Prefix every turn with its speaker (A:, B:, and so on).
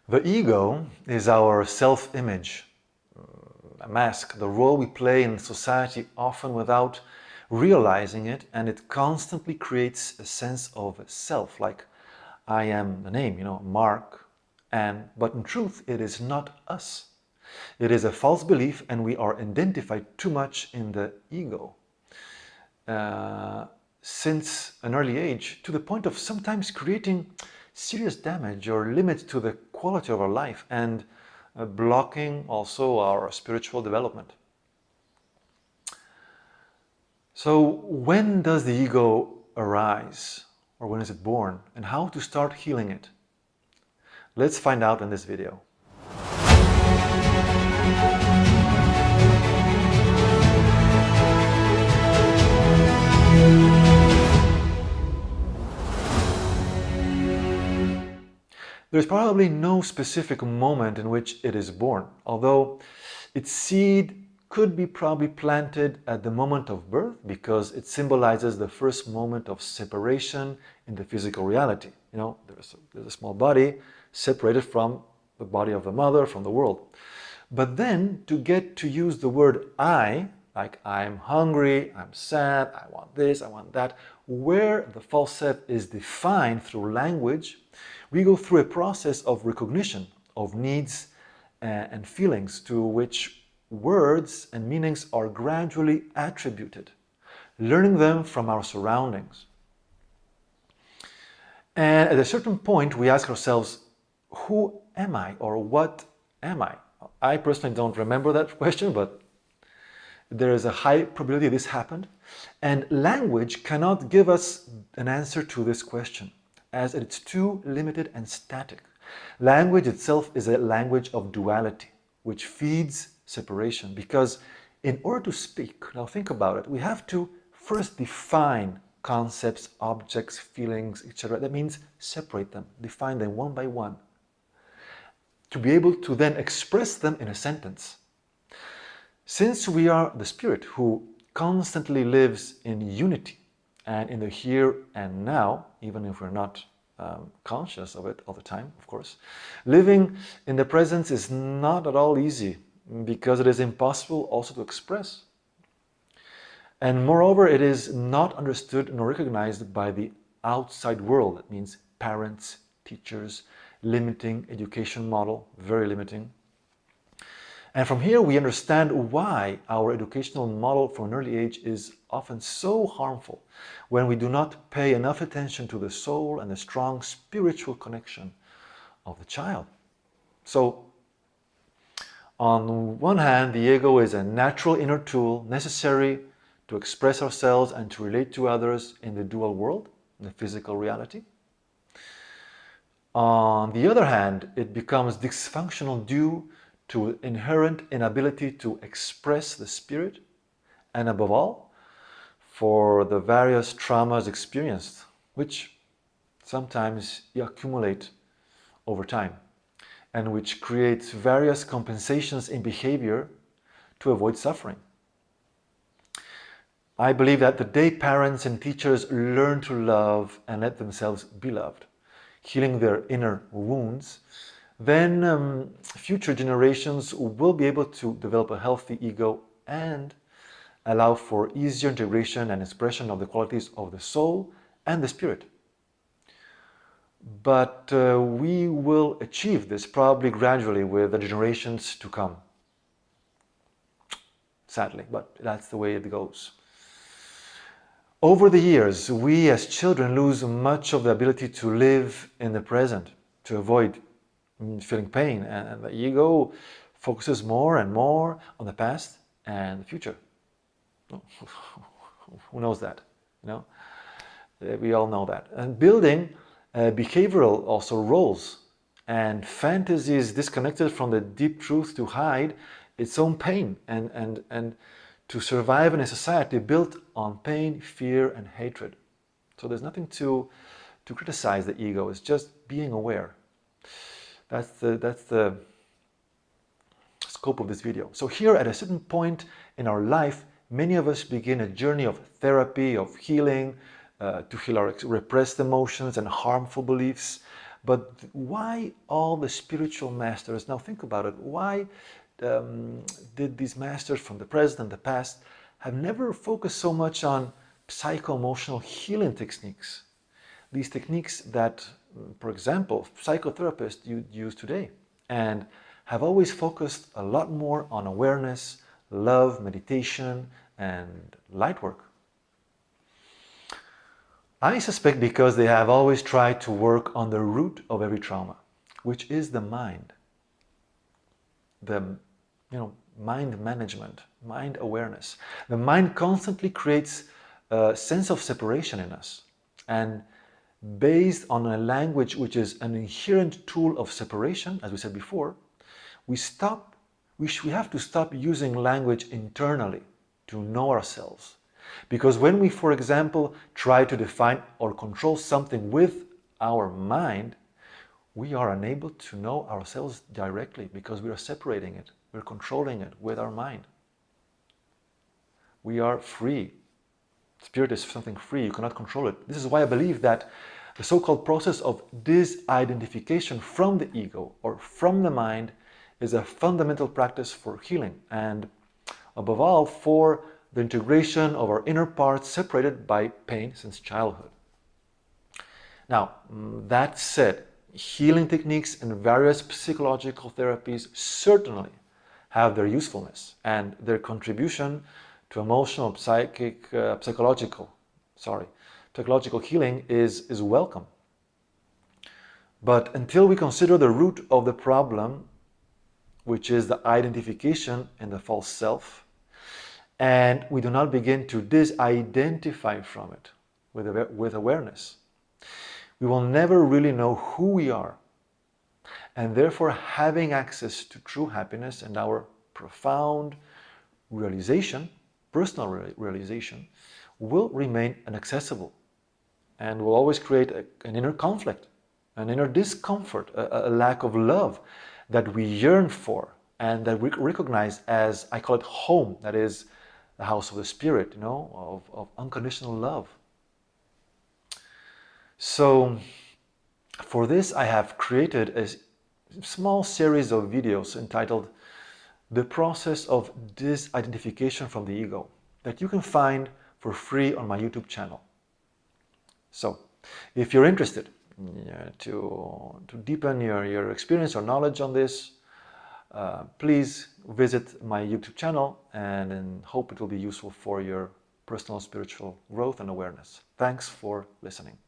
A: The ego is our self-image, a mask, the role we play in society often without realizing it, and it constantly creates a sense of self, like I am the name, Mark, but in truth it is not us. It is a false belief, and we are identified too much in the ego since an early age, to the point of sometimes creating serious damage or limits to the quality of our life and blocking also our spiritual development. So when does the ego arise, or when is it born, and how to start healing it? Let's find out in this video. There's probably no specific moment in which it is born, although its seed could be probably planted at the moment of birth because it symbolizes the first moment of separation in the physical reality. There's a small body separated from the body of the mother, from the world. But then to get to use the word I, like I'm hungry, I'm sad, I want this, I want that, where the false self is defined through language, we go through a process of recognition of needs and feelings to which words and meanings are gradually attributed, learning them from our surroundings. And at a certain point, we ask ourselves, who am I, or what am I? I personally don't remember that question, but there is a high probability this happened. And language cannot give us an answer to this question, as it's too limited and static. Language itself is a language of duality, which feeds separation, because in order to speak, now think about it, we have to first define concepts, objects, feelings, etc. That means separate them, define them one by one, to be able to then express them in a sentence. Since we are the spirit who constantly lives in unity and in the here and now, even if we're not conscious of it all the time, of course, living in the presence is not at all easy, because it is impossible also to express. And moreover, it is not understood nor recognized by the outside world. That means parents, teachers, limiting education model, very limiting. And from here we understand why our educational model from an early age is often so harmful, when we do not pay enough attention to the soul and the strong spiritual connection of the child. So, on one hand, the ego is a natural inner tool necessary to express ourselves and to relate to others in the dual world, in the physical reality. On the other hand, it becomes dysfunctional due to inherent inability to express the spirit, and above all, for the various traumas experienced, which sometimes accumulate over time, and which creates various compensations in behavior to avoid suffering. I believe that the day parents and teachers learn to love and let themselves be loved, healing their inner wounds, then future generations will be able to develop a healthy ego and allow for easier integration and expression of the qualities of the soul and the spirit. But we will achieve this probably gradually with the generations to come. Sadly, but that's the way it goes. Over the years, we as children lose much of the ability to live in the present, to avoid feeling pain, and the ego focuses more and more on the past and the future. Who knows that? We all know that. And building behavioral also roles and fantasies disconnected from the deep truth to hide its own pain and to survive in a society built on pain, fear, and hatred. So there's nothing to criticize the ego. It's just being aware. That's the scope of this video. So here, at a certain point in our life, many of us begin a journey of therapy, of healing, to heal our repressed emotions and harmful beliefs But why all the spiritual masters, now think about it, why did these masters from the present and the past have never focused so much on psycho-emotional healing techniques? These techniques that, for example, psychotherapists use today, and have always focused a lot more on awareness, love, meditation, and light work. I suspect because they have always tried to work on the root of every trauma, which is the mind. The mind management, mind awareness. The mind constantly creates a sense of separation in us. And based on a language which is an inherent tool of separation, as we said before, we have to stop using language internally to know ourselves. Because when we, for example, try to define or control something with our mind, we are unable to know ourselves directly because we are separating it. We're controlling it with our mind. We are free. Spirit is something free. You cannot control it. This is why I believe that the so-called process of disidentification from the ego or from the mind is a fundamental practice for healing and, above all, for the integration of our inner parts separated by pain since childhood. Now, that said, healing techniques and various psychological therapies certainly have their usefulness, and their contribution to emotional, psychological healing is welcome. But until we consider the root of the problem, which is the identification in the false self, and we do not begin to disidentify from it with awareness, we will never really know who we are. And therefore, having access to true happiness and our profound realization, personal realization, will remain inaccessible and will always create an inner conflict, an inner discomfort, a lack of love that we yearn for and that we recognize as, I call it home, that is the house of the spirit, of unconditional love. So for this, I have created a small series of videos entitled The Process of Disidentification from the Ego that you can find for free on my YouTube channel. So if you're interested to deepen your experience or knowledge on this, please visit my YouTube channel and hope it will be useful for your personal spiritual growth and awareness. Thanks for listening.